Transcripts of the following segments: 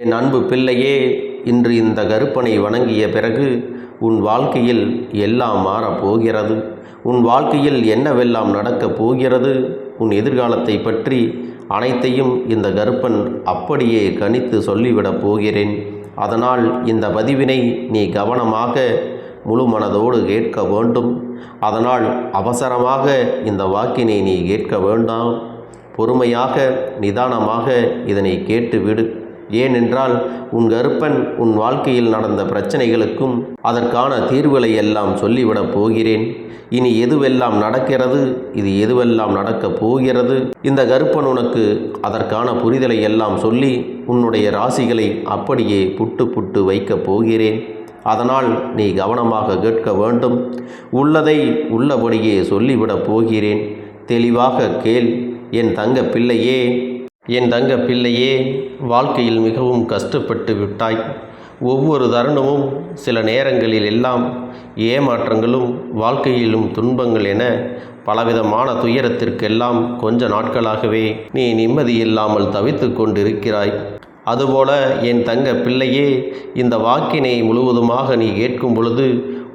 என் அன்பு பிள்ளையே, இன்று இந்த கருப்பனை வணங்கிய பிறகு உன் வாழ்க்கையில் எல்லாம் மாறப்போகிறது. உன் வாழ்க்கையில் என்னவெல்லாம் நடக்கப் போகிறது, உன் எதிர்காலத்தை பற்றி அனைத்தையும் இந்த கருப்பன் அப்படியே கணித்து சொல்லிவிடப் போகிறேன். அதனால் இந்த பதிவினை நீ கவனமாக முழு மனதோடு கேட்க வேண்டும். அதனால் அவசரமாக இந்த வாக்கினை நீ கேட்க வேண்டாம். பொறுமையாக நிதானமாக இதனை கேட்டுவிடு. ஏனென்றால் உன் கருப்பன் உன் வாழ்க்கையில் நடந்த பிரச்சனைகளுக்கும் அதற்கான தீர்வுகளை எல்லாம் சொல்லிவிடப் போகிறேன். இனி எதுவெல்லாம் நடக்கிறது, இது எதுவெல்லாம் நடக்கப் போகிறது, இந்த கருப்பன் உனக்கு அதற்கான புரிதலை எல்லாம் சொல்லி உன்னுடைய ராசிகளை அப்படியே புட்டு புட்டு வைக்கப் போகிறேன். அதனால் நீ கவனமாக கேட்க வேண்டும். உள்ளதை உள்ளபடியே சொல்லிவிடப் போகிறேன். தெளிவாக கேள் என் தங்க பிள்ளையே. என் தங்க பிள்ளையே, வாழ்க்கையில் மிகவும் கஷ்டப்பட்டு விட்டாய். ஒவ்வொரு தருணமும் சில நேரங்களில் எல்லாம் ஏமாற்றங்களும் வாழ்க்கையிலும் துன்பங்கள் என பலவிதமான துயரத்திற்கெல்லாம் கொஞ்ச நாட்களாகவே நீ நிம்மதியில்லாமல் தவித்து கொண்டிருக்கிறாய். அதுபோல என் தங்க பிள்ளையே, இந்த வாக்கினை முழுவதுமாக நீ கேட்கும் பொழுது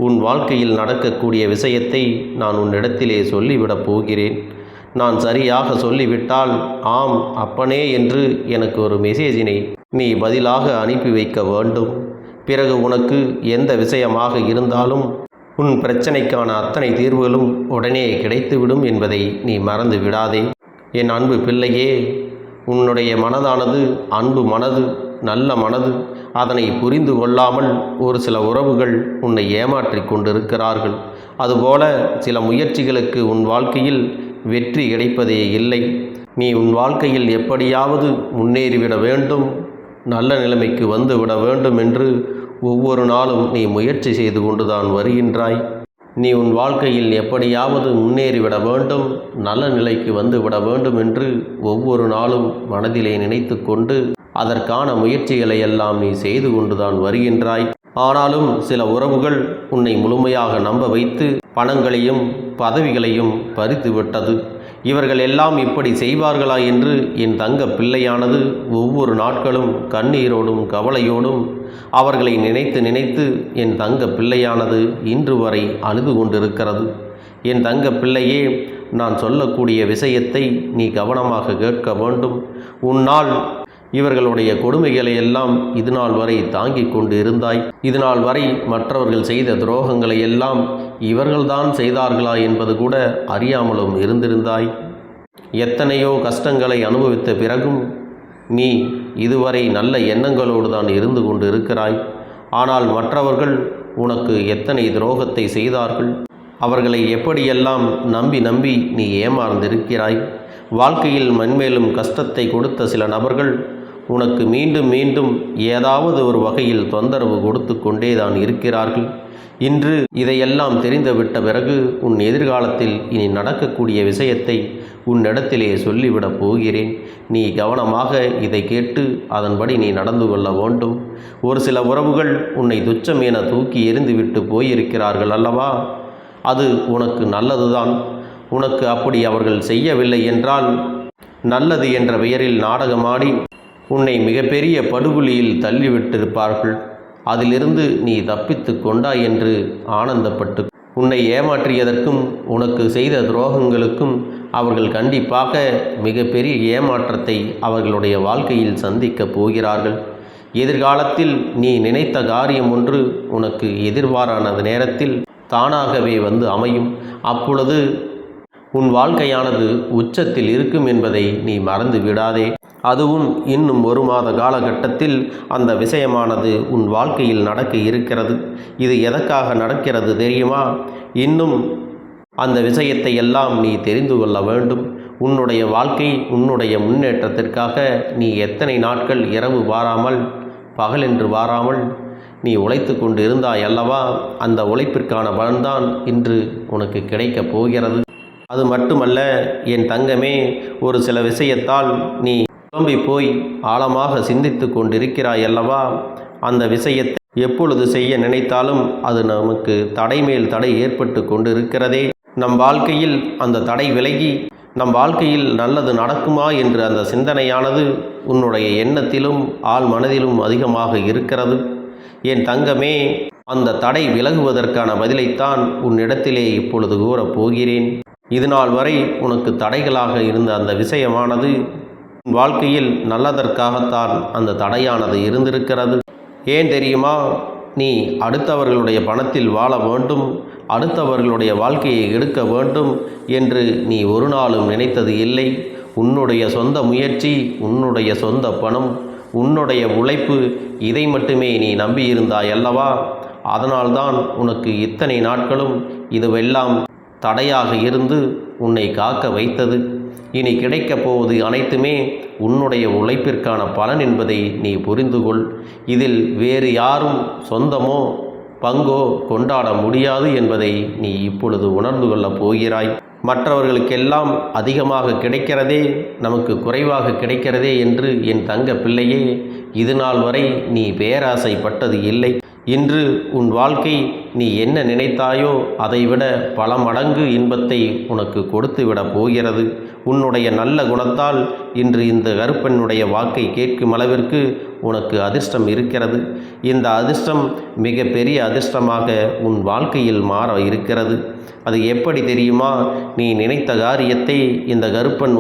உன் வாழ்க்கையில் நடக்கக்கூடிய விஷயத்தை நான் உன்னிடத்திலே சொல்லிவிடப் போகிறேன். நான் சரியாக சொல்லிவிட்டால் ஆம் அப்பனே என்று எனக்கு ஒரு மெசேஜினை நீ பதிலாக அனுப்பி வைக்க வேண்டும். பிறகு உனக்கு எந்த விஷயமாக இருந்தாலும் உன் பிரச்சனைக்கான அத்தனை தீர்வுகளும் உடனே கிடைத்துவிடும் என்பதை நீ மறந்து விடாதே. என் அன்பு பிள்ளையே, உன்னுடைய மனதானது அன்பு மனது, நல்ல மனது. அதனை புரிந்து கொள்ளாமல் ஒரு சில உறவுகள் உன்னை ஏமாற்றி கொண்டிருக்கிறார்கள். அதுபோல சில முயற்சிகளுக்கு உன் வாழ்க்கையில் வெற்றி கிடைப்பதே இல்லை. நீ உன் வாழ்க்கையில் எப்படியாவது முன்னேறிவிட வேண்டும், நல்ல நிலைமைக்கு வந்துவிட வேண்டும் என்று ஒவ்வொரு நாளும் நீ முயற்சி செய்து கொண்டுதான் வருகின்றாய். நீ உன் வாழ்க்கையில் எப்படியாவது முன்னேறிவிட வேண்டும், நல்ல நிலைக்கு வந்துவிட வேண்டும் என்று ஒவ்வொரு நாளும் மனதிலே நினைத்து கொண்டு அதற்கான முயற்சிகளை எல்லாம் நீ செய்து கொண்டுதான் வருகின்றாய். ஆனாலும் சில உறவுகள் உன்னை முழுமையாக நம்ப வைத்து பணங்களையும் பதவிகளையும் பறித்து விட்டது. இவர்கள் எல்லாம் இப்படி செய்வார்களா என்று என் தங்க பிள்ளையானது ஒவ்வொரு நாட்களும் கண்ணீரோடும் கவலையோடும் அவர்களை நினைத்து நினைத்து என் தங்க பிள்ளையானது இன்று வரை அழுது கொண்டிருக்கிறது. என் தங்க பிள்ளையே, நான் சொல்லக்கூடிய விஷயத்தை நீ கவனமாக கேட்க வேண்டும். உன்னால் இவர்களுடைய கொடுமைகளை எல்லாம் இதுநாள் வரை தாங்கிக் கொண்டு இருந்தாய். இதுநாள் வரை மற்றவர்கள் செய்த துரோகங்களை எல்லாம் இவர்கள்தான் செய்தார்களா என்பது கூட அறியாமலும் இருந்திருந்தாய். எத்தனையோ கஷ்டங்களை அனுபவித்த பிறகும் நீ இதுவரை நல்ல எண்ணங்களோடு தான் இருந்து கொண்டு இருக்கிறாய். ஆனால் மற்றவர்கள் உனக்கு எத்தனை துரோகத்தை செய்தார்கள், அவர்களை எப்படியெல்லாம் நம்பி நம்பி நீ ஏமாந்திருக்கிறாய். வாழ்க்கையில் மென்மேலும் கஷ்டத்தை கொடுத்த சில நபர்கள் உனக்கு மீண்டும் மீண்டும் ஏதாவது ஒரு வகையில் தொந்தரவு கொடுத்து கொண்டே தான் இருக்கிறார்கள். இன்று இதையெல்லாம் தெரிந்துவிட்ட பிறகு உன் எதிர்காலத்தில் இனி நடக்கக்கூடிய விஷயத்தை உன்னிடத்திலே சொல்லிவிடப் போகிறேன். நீ கவனமாக இதை கேட்டு அதன்படி நீ நடந்து கொள்ள வேண்டும். ஒரு சில உறவுகள் உன்னை துச்சம் என தூக்கி எறிந்துவிட்டு போயிருக்கிறார்கள் அல்லவா? அது உனக்கு நல்லதுதான். உனக்கு அப்படி அவர்கள் செய்யவில்லை என்றால் நல்லது என்ற பெயரில் நாடகமாடி உன்னை மிகப்பெரிய படுகொலியில் தள்ளிவிட்டிருப்பார்கள். அதிலிருந்து நீ தப்பித்து கொண்டாய் என்று ஆனந்தப்பட்டு உன்னை ஏமாற்றியதற்கும் உனக்கு செய்த துரோகங்களுக்கும் அவர்கள் கண்டிப்பாக மிகப்பெரிய ஏமாற்றத்தை அவர்களுடைய வாழ்க்கையில் சந்திக்கப் போகிறார்கள். எதிர்காலத்தில் நீ நினைத்த காரியம் ஒன்று உனக்கு எதிர்பாரான நேரத்தில் தானாகவே வந்து அமையும். அப்பொழுது உன் வாழ்க்கையானது உச்சத்தில் இருக்கும் என்பதை நீ மறந்து விடாதே. அதுவும் இன்னும் 1 மாத காலகட்டத்தில் அந்த விஷயமானது உன் வாழ்க்கையில் நடக்க இருக்கிறது. இது எதற்காக நடக்கிறது தெரியுமா? இன்னும் அந்த விஷயத்தை எல்லாம் நீ தெரிந்து கொள்ள வேண்டும். உன்னுடைய வாழ்க்கை, உன்னுடைய முன்னேற்றத்திற்காக நீ எத்தனை நாட்கள் இரவு வாராமல் பகலென்று வாராமல் நீ உழைத்து கொண்டு இருந்தாய் அல்லவா? அந்த உழைப்பிற்கான பலன்தான் இன்று உனக்கு கிடைக்கப் போகிறது. அது மட்டுமல்ல என் தங்கமே, ஒரு சில விஷயத்தால் நீ குழம்பி போய் ஆழமாக சிந்தித்து கொண்டிருக்கிறாய் அல்லவா? அந்த விஷயத்தை எப்பொழுது செய்ய நினைத்தாலும் அது நமக்கு தடை மேல் தடை ஏற்பட்டு கொண்டிருக்கிறதே. நம் வாழ்க்கையில் அந்த தடை விலகி நம் வாழ்க்கையில் நல்லது நடக்குமா என்று அந்த சிந்தனையானது உன்னுடைய எண்ணத்திலும் ஆழ் மனதிலும் அதிகமாக இருக்கிறது. என் தங்கமே, அந்த தடை விலகுவதற்கான பதிலைத்தான் உன்னிடத்திலே இப்பொழுது கூறப் போகிறேன். இதுநாள் வரை உனக்கு தடைகளாக இருந்த அந்த விஷயமானது உன் வாழ்க்கையில் நல்லதற்காகத்தான் அந்த தடையானது இருந்திருக்கிறது. ஏன் தெரியுமா? நீ அடுத்தவர்களுடைய பணத்தில் வாழ வேண்டும், அடுத்தவர்களுடைய வாழ்க்கையை எடுக்க வேண்டும் என்று நீ ஒரு நாளும் நினைத்தது இல்லை. உன்னுடைய சொந்த முயற்சி, உன்னுடைய சொந்த பணம், உன்னுடைய உழைப்பு, இதை மட்டுமே நீ நம்பியிருந்தாய் அல்லவா? அதனால்தான் உனக்கு இத்தனை நாட்களும் இதுவெல்லாம் தடையாக இருந்து உன்னை காக்க வைத்தது. இனி கிடைக்கப் போவது அனைத்துமே உன்னுடைய உழைப்பிற்கான பலன் என்பதை நீ புரிந்து கொள். இதில் வேறு யாரும் சொந்தமோ பங்கோ கொண்டாட முடியாது என்பதை நீ இப்பொழுது உணர்ந்து கொள்ளப் போகிறாய். மற்றவர்களுக்கெல்லாம் அதிகமாக கிடைக்கிறதே, நமக்கு குறைவாக கிடைக்கிறதே என்று என் தங்க பிள்ளையே, இதுநாள் வரை நீ பேராசைப்பட்டது இல்லை. இன்று உன் வாழ்க்கை நீ என்ன நினைத்தாயோ அதைவிட பல மடங்கு இன்பத்தை உனக்கு கொடுத்துவிடப் போகிறது. உன்னுடைய நல்ல குணத்தால் இன்று இந்த கருப்பெண்ணுடைய வாக்கை கேட்கும் அளவிற்கு உனக்கு அதிர்ஷ்டம் இருக்கிறது. இந்த அதிர்ஷ்டம் மிக பெரிய அதிர்ஷ்டமாக உன் வாழ்க்கையில் மாற இருக்கிறது. அது எப்படி தெரியுமா? நீ நினைத்த காரியத்தை இந்த கருப்பன்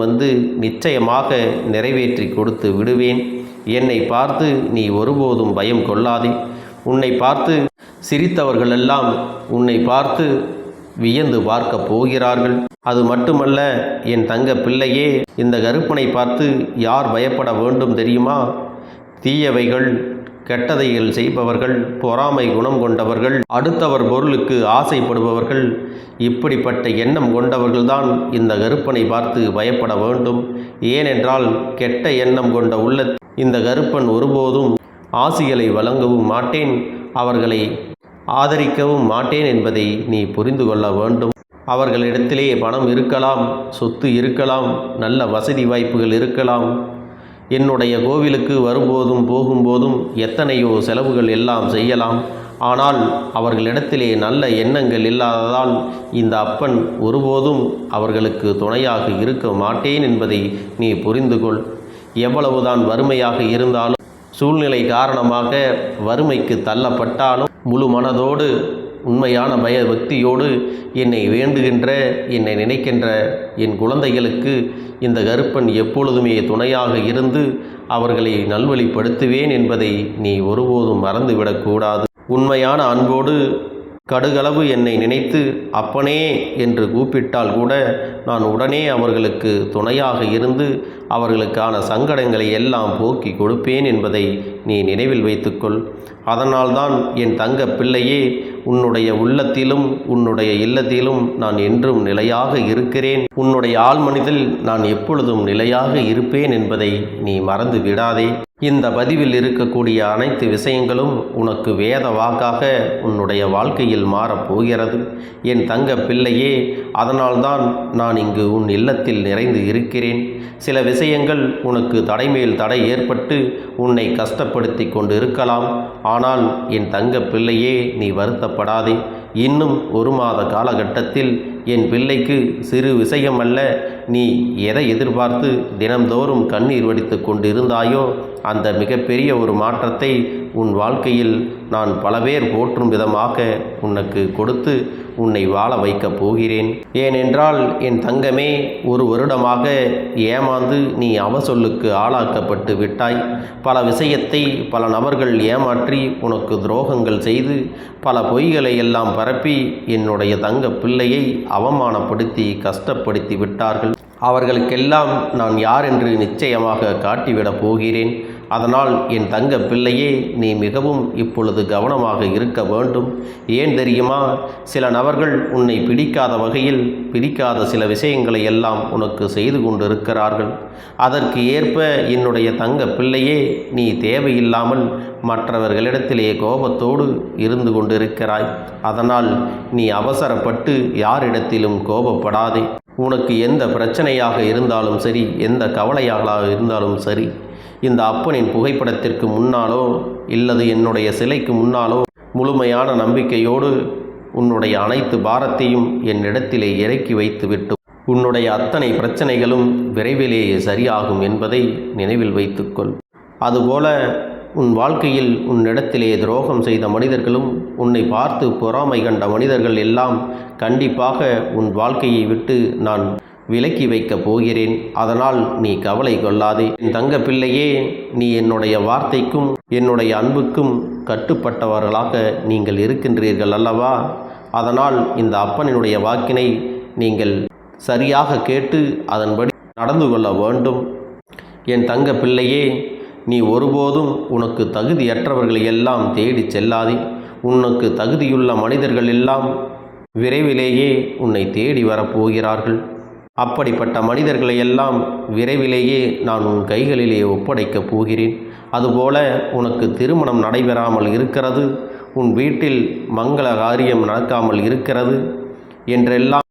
நிச்சயமாக நிறைவேற்றி கொடுத்து விடுவேன். என்னை பார்த்து நீ ஒருபோதும் பயம் கொள்ளாதே. உன்னை பார்த்து சிரித்தவர்களெல்லாம் உன்னை பார்த்து வியந்து பார்க்க போகிறார்கள். அது மட்டுமல்ல என் தங்க பிள்ளையே, இந்த கருப்பனை பார்த்து யார் பயப்பட வேண்டும் தெரியுமா? தீயவைகள், கெட்டதைகள் செய்பவர்கள், பொறாமை குணம் கொண்டவர்கள், அடுத்தவர் பொருளுக்கு ஆசைப்படுபவர்கள், இப்படிப்பட்ட எண்ணம் கொண்டவர்கள்தான் இந்த கருப்பனை பார்த்து பயப்பட வேண்டும். ஏனென்றால் கெட்ட எண்ணம் கொண்ட உள்ள இந்த கருப்பன் ஒருபோதும் ஆசிகளை வழங்கவும் மாட்டேன், அவர்களை ஆதரிக்கவும் மாட்டேன் என்பதை நீ புரிந்து கொள்ள வேண்டும். அவர்களிடத்திலே பணம் இருக்கலாம், சொத்து இருக்கலாம், நல்ல வசதி வாய்ப்புகள் இருக்கலாம். என்னுடைய கோவிலுக்கு வரும்போதும் போகும்போதும் எத்தனையோ செலவுகள் எல்லாம் செய்யலாம். ஆனால் அவர்களிடத்திலே நல்ல எண்ணங்கள் இல்லாததால் இந்த அப்பன் ஒருபோதும் அவர்களுக்கு துணையாக இருக்க மாட்டேன் என்பதை நீ புரிந்து கொள். எவ்வளவுதான் வறுமையாக இருந்தாலும், சூழ்நிலை காரணமாக வறுமைக்கு தள்ளப்பட்டாலும் முழு மனதோடு உண்மையான பயபக்தியோடு என்னை வேண்டுகின்ற, என்னை நினைக்கின்ற என் குழந்தைகளுக்கு இந்த கருப்பன் எப்பொழுதுமே துணையாக இருந்து அவர்களை நல்வழிப்படுத்துவேன் என்பதை நீ ஒருபோதும் மறந்துவிடக்கூடாது. உண்மையான அன்போடு கடுகளவு என்னை நினைத்து அப்பனே என்று கூப்பிட்டால் கூட நான் உடனே அவர்களுக்கு துணையாக இருந்து அவர்களுக்கான சங்கடங்களை எல்லாம் போக்கி கொடுப்பேன் என்பதை நீ நினைவில் வைத்துக்கொள். அதனால்தான் என் தங்க பிள்ளையே, உன்னுடைய உள்ளத்திலும் உன்னுடைய இல்லத்திலும் நான் என்றும் நிலையாக இருக்கிறேன். உன்னுடைய ஆழ்மனதில் நான் எப்பொழுதும் நிலையாக இருப்பேன் என்பதை நீ மறந்து விடாதே. இந்த பதிவில் இருக்கக்கூடிய அனைத்து விஷயங்களும் உனக்கு வேத வாக்காக உன்னுடைய வாழ்க்கையில் மாறப்போகிறது என் தங்க பிள்ளையே. அதனால்தான் நான் இங்கு உன் இல்லத்தில் நிறைந்து இருக்கிறேன். சில விஷயங்கள் உனக்கு தடைமேல் தடை ஏற்பட்டு உன்னை கஷ்டப்படுத்தி கொண்டு இருக்கலாம். ஆனால் என் தங்க பிள்ளையே, நீ வருத்தப்படாதே. இன்னும் 1 மாத காலகட்டத்தில் என் பிள்ளைக்கு சிறு விஷயமல்ல, நீ எதை எதிர்பார்த்து தினம்தோறும் கண்ணீர் வடித்து கொண்டிருந்தாயோ அந்த மிகப்பெரிய ஒரு மாற்றத்தை உன் வாழ்க்கையில் நான் பல பேர் போற்றும் விதமாக உனக்கு கொடுத்து உன்னை வாழ வைக்கப் போகிறேன். ஏனென்றால் என் தங்கமே, 1 வருடமாக ஏமாந்து நீ அவசொல்லுக்கு ஆளாக்கப்பட்டு விட்டாய். பல விஷயத்தை பல நபர்கள் ஏமாற்றி உனக்கு துரோகங்கள் செய்து பல பொய்களை எல்லாம் பரப்பி என்னுடைய தங்க பிள்ளையை அவமானப்படுத்தி கஷ்டப்படுத்தி விட்டார்கள். அவர்களுக்கெல்லாம் நான் யார் என்று நிச்சயமாக காட்டிவிடப் போகிறேன். அதனால் என் தங்க பிள்ளையே, நீ மிகவும் இப்பொழுது கவனமாக இருக்க வேண்டும். ஏன் தெரியுமா? சில நபர்கள் உன்னை பிடிக்காத வகையில் பிடிக்காத சில விஷயங்களை எல்லாம் உனக்கு செய்து கொண்டிருக்கிறார்கள். அதற்கு ஏற்ப என்னுடைய தங்க பிள்ளையே, நீ தேவையில்லாமல் மற்றவர்களிடத்திலே கோபத்தோடு இருந்து கொண்டிருக்கிறாய். அதனால் நீ அவசரப்பட்டு யாரிடத்திலும் கோபப்படாதே. உனக்கு எந்த பிரச்சனையாக இருந்தாலும் சரி, எந்த கவலையாக இருந்தாலும் சரி, இந்த அப்பனின் புகைப்படத்திற்கு முன்னாலோ இல்லது என்னுடைய சிலைக்கு முன்னாலோ முழுமையான நம்பிக்கையோடு உன்னுடைய அனைத்து பாரத்தையும் என்னிடத்திலே இறக்கி வைத்து விட்டு உன்னுடைய அத்தனை பிரச்சனைகளும் விரைவிலேயே சரியாகும் என்பதை நினைவில் வைத்துக்கொள். அதுபோல உன் வாழ்க்கையில் உன்னிடத்திலே துரோகம் செய்த மனிதர்களும் உன்னை பார்த்து பொறாமை கண்ட மனிதர்கள் எல்லாம் கண்டிப்பாக உன் வாழ்க்கையை விட்டு நான் விலக்கி வைக்கப் போகிறேன். அதனால் நீ கவலை கொள்ளாதே. என் தங்க பிள்ளையே, நீ என்னுடைய வார்த்தைக்கும் என்னுடைய அன்புக்கும் கட்டுப்பட்டவர்களாக நீங்கள் இருக்கின்றீர்கள் அல்லவா? அதனால் இந்த அப்பனினுடைய வாக்கினை நீங்கள் சரியாக கேட்டு அதன்படி நடந்து கொள்ள வேண்டும். என் தங்க பிள்ளையே, நீ ஒருபோதும் உனக்கு தகுதியற்றவர்களை எல்லாம் தேடி செல்லாதே. உனக்கு தகுதியுள்ள மனிதர்கள் எல்லாம் விரைவிலேயே உன்னை தேடி வரப்போகிறார்கள். அப்படிப்பட்ட மனிதர்களை எல்லாம் விரைவிலேயே நான் உன் கைகளிலே ஒப்படைக்கப் போகிறேன். அதுபோல உனக்கு திருமணம் நடைபெறாமல் இருக்கிறது, உன் வீட்டில் மங்கள காரியம் நடக்காமல் இருக்கிறது என்றெல்லாம்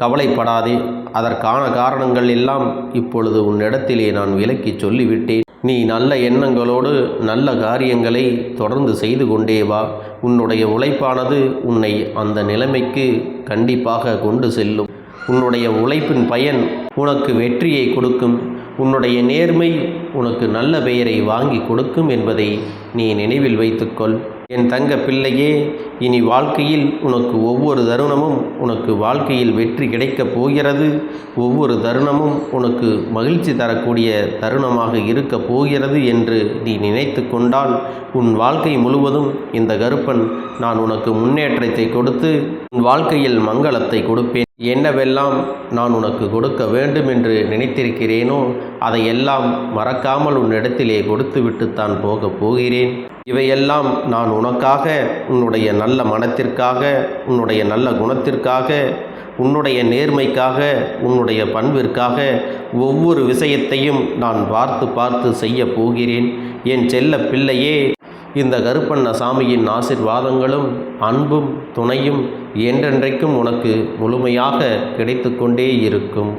கவலைப்படாதே. அதற்கான காரணங்கள் எல்லாம் இப்பொழுது உன்னிடத்திலே நான் விலக்கி சொல்லிவிட்டேன். நீ நல்ல எண்ணங்களோடு நல்ல காரியங்களை தொடர்ந்து செய்து கொண்டே வா. உன்னுடைய உழைப்பானது உன்னை அந்த நிலைமைக்கு கண்டிப்பாக கொண்டு செல்லும். உன்னுடைய உழைப்பின் பயன் உனக்கு வெற்றியை கொடுக்கும். உன்னுடைய நேர்மை உனக்கு நல்ல பெயரை வாங்கி கொடுக்கும் என்பதை நீ நினைவில் வைத்துக்கொள். என் தங்க பிள்ளையே, இனி வாழ்க்கையில் உனக்கு ஒவ்வொரு தருணமும் உனக்கு வாழ்க்கையில் வெற்றி கிடைக்கப் போகிறது. ஒவ்வொரு தருணமும் உனக்கு மகிழ்ச்சி தரக்கூடிய தருணமாக இருக்கப் போகிறது என்று நீ நினைத்து கொண்டால் உன் வாழ்க்கை முழுவதும் இந்த கருப்பன் நான் உனக்கு முன்னேற்றத்தை கொடுத்து உன் வாழ்க்கையில் மங்களத்தை கொடுப்பேன். என்னவெல்லாம் நான் உனக்கு கொடுக்க வேண்டும் என்று நினைத்திருக்கிறேனோ அதையெல்லாம் மறக்காமல் உன்னிடத்திலே கொடுத்துவிட்டுத்தான் போகப் போகிறேன். இவையெல்லாம் நான் உனக்காக, உன்னுடைய நல்ல மனத்திற்காக, உன்னுடைய நல்ல குணத்திற்காக, உன்னுடைய நேர்மைக்காக, உன்னுடைய பண்பிற்காக ஒவ்வொரு விஷயத்தையும் நான் பார்த்து பார்த்து செய்ய போகிறேன். என் செல்ல பிள்ளையே, இந்த கருப்பண்ண சாமியின் ஆசிர்வாதங்களும் அன்பும் துணையும் என்றென்றைக்கும் உனக்கு முழுமையாக கிடைத்து கொண்டே இருக்கும்.